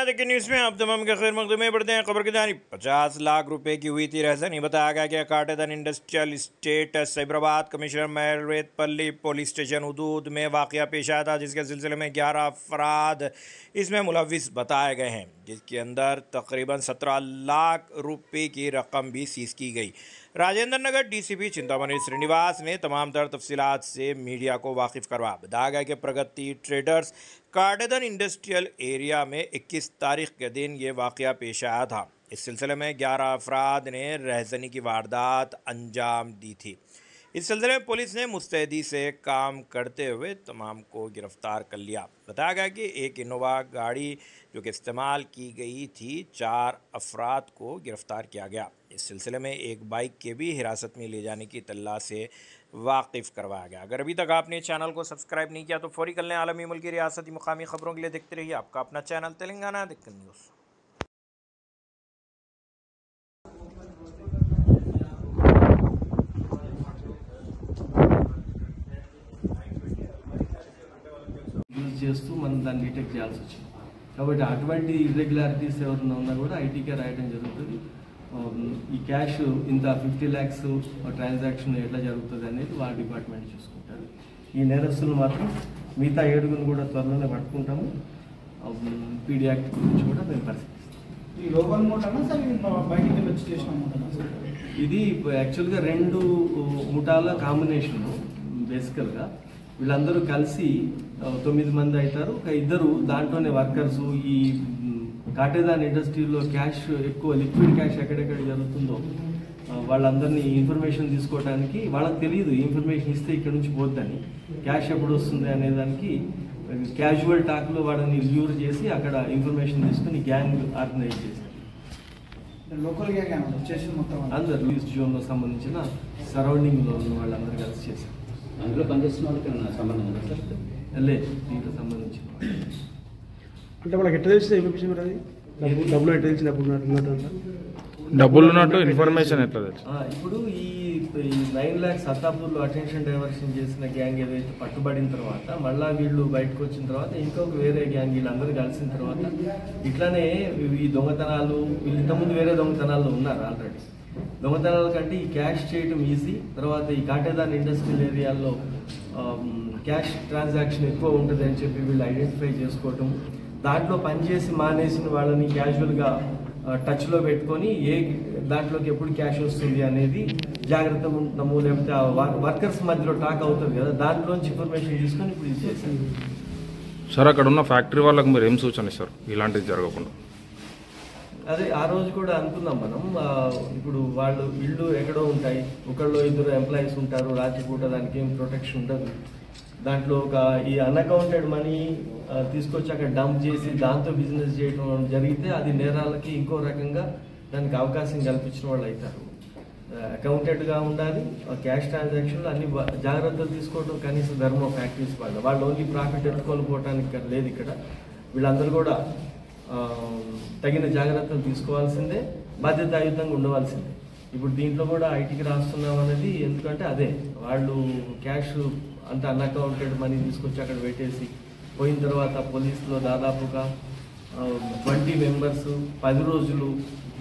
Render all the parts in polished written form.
देखिए न्यूज़ में आप तमाम के खैर मकदूम में बढ़ते हैं। खबर की जानिब 50 लाख रुपए की हुई थी रहजनी। बताया गया कि Katedan industrial estate Cyberabad commissioner मैरेतपल्ली पुलिस स्टेशन हदूद में वाक़या पेश आया था, जिसके सिलसिले में 11 अफराद इसमें मुलविस बताए गए हैं, जिसके अंदर तकरीबन 17 लाख रुपए की रकम भी सीज की गई। राजेंद्र नगर डीसीपी चिंतामणि श्रीनिवास ने तमाम तर तफसीलात से मीडिया को वाकिफ करवाया। बताया गया कि प्रगति ट्रेडर्स काटेदान इंडस्ट्रियल एरिया में 21 तारीख के दिन ये वाक़या पेश आया था। इस सिलसिले में 11 अफराद ने रहजनी की वारदात अंजाम दी थी। इस सिलसिले में पुलिस ने मुस्तैदी से काम करते हुए तमाम को गिरफ्तार कर लिया। बताया गया कि एक इनोवा गाड़ी जो कि इस्तेमाल की गई थी, 4 अफराद को गिरफ्तार किया गया। इस सिलसिले में एक बाइक के भी हिरासत में ले जाने की तल्ला से वाकिफ़ करवाया गया। अगर अभी तक आपने चैनल को सब्सक्राइब नहीं किया तो फौरी कर लें। आलमी, मुल्की, रियासती, मुकामी खबरों के लिए देखते रहिए आपका अपना चैनल तेलंगाना दिक्कत न्यूज़। యూజ్ చేస్తూ మనం దాన్ని డిటెక్ట్ చేయాల్సి వచ్చింది. కాబట్టి అటువంటి ఇర్రెగ్యులారిటీస్ ఎవరైనా ఉన్నా కూడా ఐటీకే రాయడం జరుగుతుంది. ఈ క్యాష్ ఇంత 50 lakhs ట్రాన్సాక్షన్ ఎట్లా జరుగుతుంది అనేది వాళ్ళ డిపార్ట్మెంట్ చూసుకుంటారు. ఈ నేరస్తులు మాత్రం మిగతా 7 కూడా త్వరలోనే పట్టుకుంటాము. పీడీ యాక్ట్ గురించి కూడా మేము పరిశీలిస్తాం. ఈ లోకల్ మూటనా సార్ బయటికి వచ్చి చేసిన మూటనా సార్? ఇది యాక్చువల్గా 2 ముఠాల కాంబినేషన్. బేసికల్గా వీళ్ళందరూ కలిసి 9 మంది అవుతారు. ఒక 2 దాంట్లోనే వర్కర్స్. ఈ కాటేదాన్ ఇండస్ట్రీలో క్యాష్ ఎక్కువ లిక్విడ్ క్యాష్ ఎక్కడెక్కడ జరుగుతుందో వాళ్ళందరినీ ఇన్ఫర్మేషన్ తీసుకోవడానికి వాళ్ళకి తెలియదు. ఇన్ఫర్మేషన్ ఇస్తే ఇక్కడ నుంచి పోద్దని, క్యాష్ ఎప్పుడు వస్తుంది అనేదానికి క్యాజువల్ టాక్లో వాళ్ళని ల్యూర్ చేసి అక్కడ ఇన్ఫర్మేషన్ తీసుకుని గ్యాంగ్ ఆర్గనైజ్ చేశారు. లోకల్ గ్యాంగ్ వచ్చేసి మొత్తం అందరు లూయిస్ జోన్లో సంబంధించిన సరౌండింగ్లో ఉన్న వాళ్ళందరూ కలిసి చేశారు. అందులో పనిచేస్తున్న వాళ్ళకి సంబంధం ఉందా సార్? లేదు, దీంట్లో సంబంధించిన అంటే వాళ్ళకి ఎట్లా తెలిసింది ఇన్ఫర్మేషన్? అది డబ్బులు ఎట్లా తెలిసింది? డబ్బులు ఉన్నట్టు ఇన్ఫర్మేషన్ ఎట్లా తెలుసు? ఇప్పుడు ఈ 9 lakhs సత్తాపూర్లో అటెన్షన్ డైవర్షన్ చేసిన గ్యాంగ్ ఏదైతే పట్టుబడిన తర్వాత మళ్ళా వీళ్ళు బయటకు వచ్చిన తర్వాత ఇంకొక వేరే గ్యాంగ్ వీళ్ళందరూ కలిసిన తర్వాత ఇట్లానే ఈ దొంగతనాలు, వీళ్ళు ఇంతకుముందు వేరే దొంగతనాల్లో ఉన్నారు ఆల్రెడీ. దొంగతనాల కంటే ఈ క్యాష్ చేయడం ఈజీ. తర్వాత ఈ కాటేదాన్ ఇండస్ట్రియల్ ఏరియాలో క్యాష్ ట్రాన్సాక్షన్ ఎక్కువ ఉంటుంది అని చెప్పి వీళ్ళు ఐడెంటిఫై చేసుకోవటం, దాంట్లో పనిచేసి మానేసిన వాళ్ళని క్యాజువల్గా టచ్లో పెట్టుకొని దాంట్లోకి ఎప్పుడు క్యాష్ వస్తుంది అనేది జాగ్రత్తగా ఉంటున్నాము. లేకపోతే వర్కర్స్ మధ్యలో టాక్ అవుతుంది కదా, దాంట్లోంచి ఇన్ఫర్మేషన్ తీసుకొని ఇప్పుడు ఇది చేశారు. సార్, అక్కడ ఉన్న ఫ్యాక్టరీ వాళ్ళకి మీరు ఏం సూచన ఇస్తారు ఇలాంటిది జరగకుండా? అదే ఆ రోజు కూడా అనుకున్నాం మనం. ఇప్పుడు వాళ్ళు ఇళ్ళు ఎక్కడో ఉంటాయి, ఒకళ్ళు 2 ఎంప్లాయీస్ ఉంటారు, రాత్రిపూట దానికి ఏం ప్రొటెక్షన్ ఉండదు. దాంట్లో ఒక ఈ అన్అకౌంటెడ్ మనీ తీసుకొచ్చి అక్కడ డంప్ చేసి దాంతో బిజినెస్ చేయడం జరిగితే అది నేరాలకి ఇంకో రకంగా దానికి అవకాశం కల్పించిన వాళ్ళు అవుతారు. అకౌంటెడ్గా ఉండాలి. క్యాష్ ట్రాన్సాక్షన్లు అన్ని జాగ్రత్తలు తీసుకోవడం కనీస ధర్మం ఫ్యాక్టరీస్ వాళ్ళు ఓన్లీ ప్రాఫిట్ ఎత్తుకోకపోవటానికి లేదు. ఇక్కడ వీళ్ళందరూ కూడా తగిన జాగ్రత్తలు తీసుకోవాల్సిందే, బాధ్యతాయుతంగా ఉండవలసిందే. ఇప్పుడు దీంట్లో కూడా ఐటీకి రాస్తున్నాం అనేది ఎందుకంటే అదే వాళ్ళు క్యాష్ అంతా అన్అకౌంటెడ్ మనీ తీసుకొచ్చి అక్కడ పెట్టేసి పోయిన తర్వాత పోలీసులో దాదాపుగా 20 members 10 రోజులు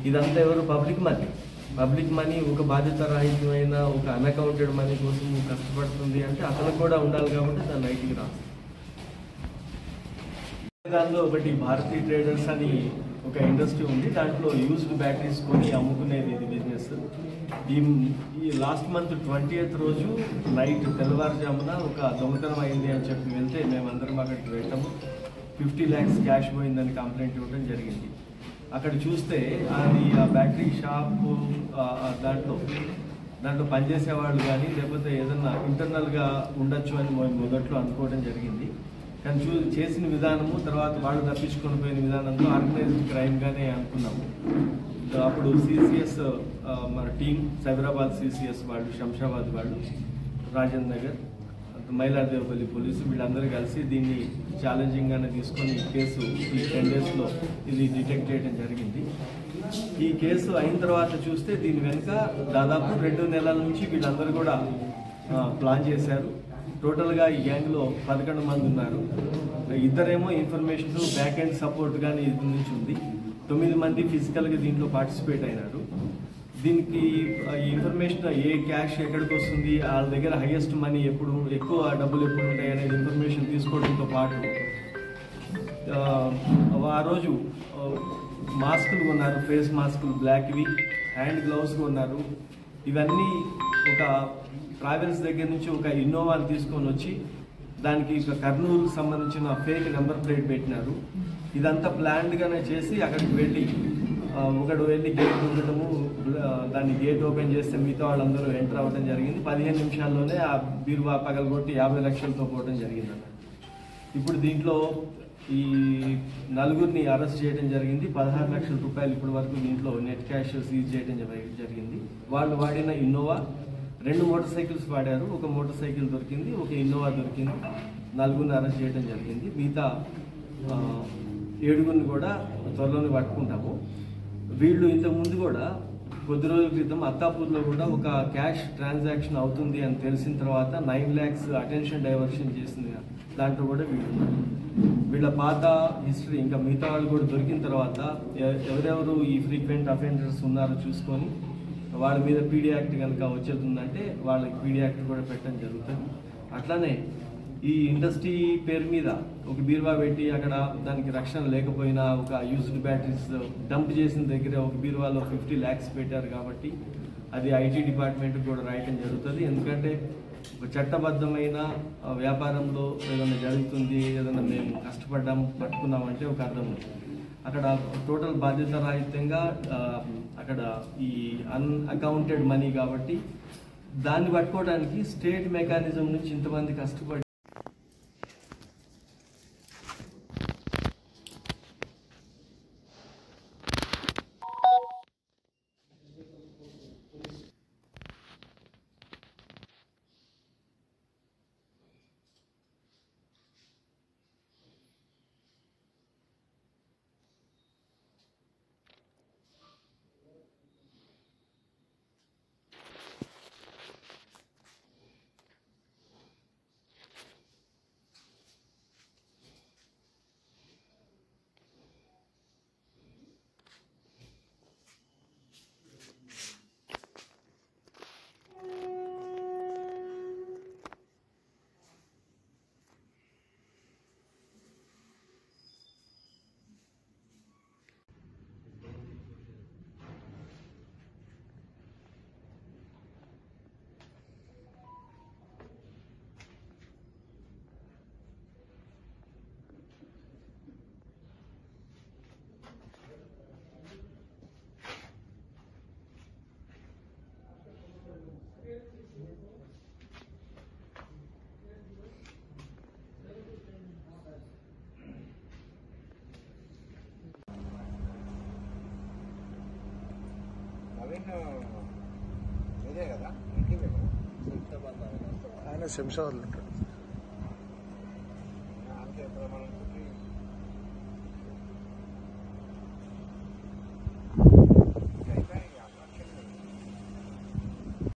ఇదంతా ఎవరు పబ్లిక్ మనీ ఒక బాధ్యత రాహిత్యమైన ఒక అన్అకౌంటెడ్ మనీ కోసం కష్టపడుతుంది అంటే అతనికి కూడా ఉండాలి కాబట్టి దాన్ని ఐటీకి రాస్తుంది. దానిలో ఒకటి భారతీ ట్రేడర్స్ అని ఒక ఇండస్ట్రీ ఉంది. దాంట్లో యూజ్డ్ బ్యాటరీస్ కొని అమ్ముకునేది ఇది బిజినెస్. ఈ లాస్ట్ మంత్ 20th రోజు నైట్ తెల్లవారుజామున ఒక దొంగతనం అయింది అని చెప్పి వెళ్తే మేమందరం అక్కడికి వెళ్ళాము. 50 lakhs క్యాష్ పోయిందని కంప్లైంట్ ఇవ్వడం జరిగింది. అక్కడ చూస్తే అది ఆ బ్యాటరీ షాప్ దాంట్లో పనిచేసేవాళ్ళు కానీ లేకపోతే ఏదన్నా ఇంటర్నల్గా ఉండొచ్చు అని మొదట్లో అనుకోవడం జరిగింది. కానీ చేసిన విధానము తర్వాత వాళ్ళు తప్పించుకొని పోయిన విధానంతో ఆర్గనైజ్డ్ క్రైమ్గానే అనుకున్నాము. అప్పుడు సిసిఎస్ మన టీం సైబరాబాద్ సిసిఎస్ వాళ్ళు, శంషాబాద్ వాళ్ళు, రాజేంద్ర నగర్, మైలాదేవపల్లి పోలీసు వీళ్ళందరూ కలిసి దీన్ని ఛాలెంజింగ్గానే తీసుకొని కేసు ఈ 10 daysలో ఇది డిటెక్ట్ చేయడం జరిగింది. ఈ కేసు అయిన తర్వాత చూస్తే దీని వెనుక దాదాపు 2 నెలల నుంచి వీళ్ళందరూ కూడా ప్లాన్ చేశారు. టోటల్గా ఈ గ్యాంగ్లో 11 మంది ఉన్నారు. ఇద్దరేమో ఇన్ఫర్మేషన్ బ్యాక్ ఎండ్ సపోర్ట్ కానీ ఇది నుంచి ఉంది. 9 మంది ఫిజికల్గా దీంట్లో పార్టిసిపేట్ అయినారు. దీనికి ఈ ఇన్ఫర్మేషన్ ఏ క్యాష్ ఎక్కడికి వస్తుంది, వాళ్ళ దగ్గర హైయెస్ట్ మనీ ఎప్పుడు, ఎక్కువ డబ్బులు ఎప్పుడు ఉంటాయి అనేది ఇన్ఫర్మేషన్ తీసుకోవడంతో పాటు ఆ రోజు మాస్కులు కొన్నారు, ఫేస్ మాస్కులు బ్లాక్వి, హ్యాండ్ గ్లౌస్ కొన్నారు. ఇవన్నీ ఒక ట్రావెల్స్ దగ్గర నుంచి ఒక ఇన్నోవాని తీసుకొని వచ్చి దానికి కర్నూలుకు సంబంధించిన ఫేక్ నెంబర్ ప్లేట్ పెట్టినారు. ఇదంతా ప్లాన్డ్గానే చేసి అక్కడికి వెళ్ళి ఒకడు వెళ్ళి గేట్ ఉండటము, దాన్ని గేట్ ఓపెన్ చేస్తే మిగతా వాళ్ళందరూ ఎంటర్ అవ్వడం జరిగింది. 15 నిమిషాల్లోనే ఆ బీరువా పగలగొట్టి 50 లక్షలతో పోవడం జరిగిందన్న. ఇప్పుడు దీంట్లో ఈ 4గురిని అరెస్ట్ చేయడం జరిగింది. 16 లక్షల రూపాయలు ఇప్పటి వరకు దీంట్లో నెట్ క్యాష్ సీజ్ చేయడం జరిగింది. వాళ్ళు వాడిన ఇన్నోవా, 2 మోటార్ సైకిల్స్ వాడారు. ఒక మోటార్ సైకిల్ దొరికింది, ఒక ఇన్నోవా దొరికింది. 4గురిని అరెస్ట్ చేయడం జరిగింది. మిగతా 7గురిని కూడా త్వరలోనే పట్టుకుంటాము. వీళ్ళు ఇంతకుముందు కూడా కొద్ది రోజుల క్రితం అత్తాపూర్లో కూడా ఒక క్యాష్ ట్రాన్సాక్షన్ అవుతుంది అని తెలిసిన తర్వాత 9 lakhs అటెన్షన్ డైవర్షన్ చేసింది. దాంట్లో కూడా వీళ్ళు వీళ్ళ పాత హిస్టరీ ఇంకా మిగతా వాళ్ళు కూడా దొరికిన తర్వాత ఎవరెవరు ఈ ఫ్రీక్వెంట్ అఫెండర్స్ ఉన్నారో చూసుకొని వాళ్ళ మీద పీడీ యాక్ట్ కనుక వచ్చేస్తుందంటే వాళ్ళకి పీడీ యాక్ట్ కూడా పెట్టడం జరుగుతుంది. అట్లానే ఈ ఇండస్ట్రీ పేరు మీద ఒక బీరువా పెట్టి అక్కడ దానికి రక్షణ లేకపోయినా ఒక యూజ్డ్ బ్యాటరీస్ డంప్ చేసిన దగ్గర ఒక బీరువాలో 50 lakhs పెట్టారు కాబట్టి అది ఐటీ డిపార్ట్మెంట్కి కూడా రాయటం జరుగుతుంది. ఎందుకంటే ఒక చట్టబద్ధమైన వ్యాపారంలో ఏదైనా జరుగుతుంది, ఏదైనా మేము కష్టపడ్డాం పట్టుకున్నామంటే ఒక అర్థం ఉంది. అక్కడ టోటల్ బాధ్యత రాహిత్యంగా అక్కడ ఈ అన్అకౌంటెడ్ మనీ కాబట్టి దాన్ని పట్టుకోవడానికి స్టేట్ మెకానిజం నుంచి ఇంతమంది కష్టపడి ఆయన శంషాబాద్లో ఉంటాడు.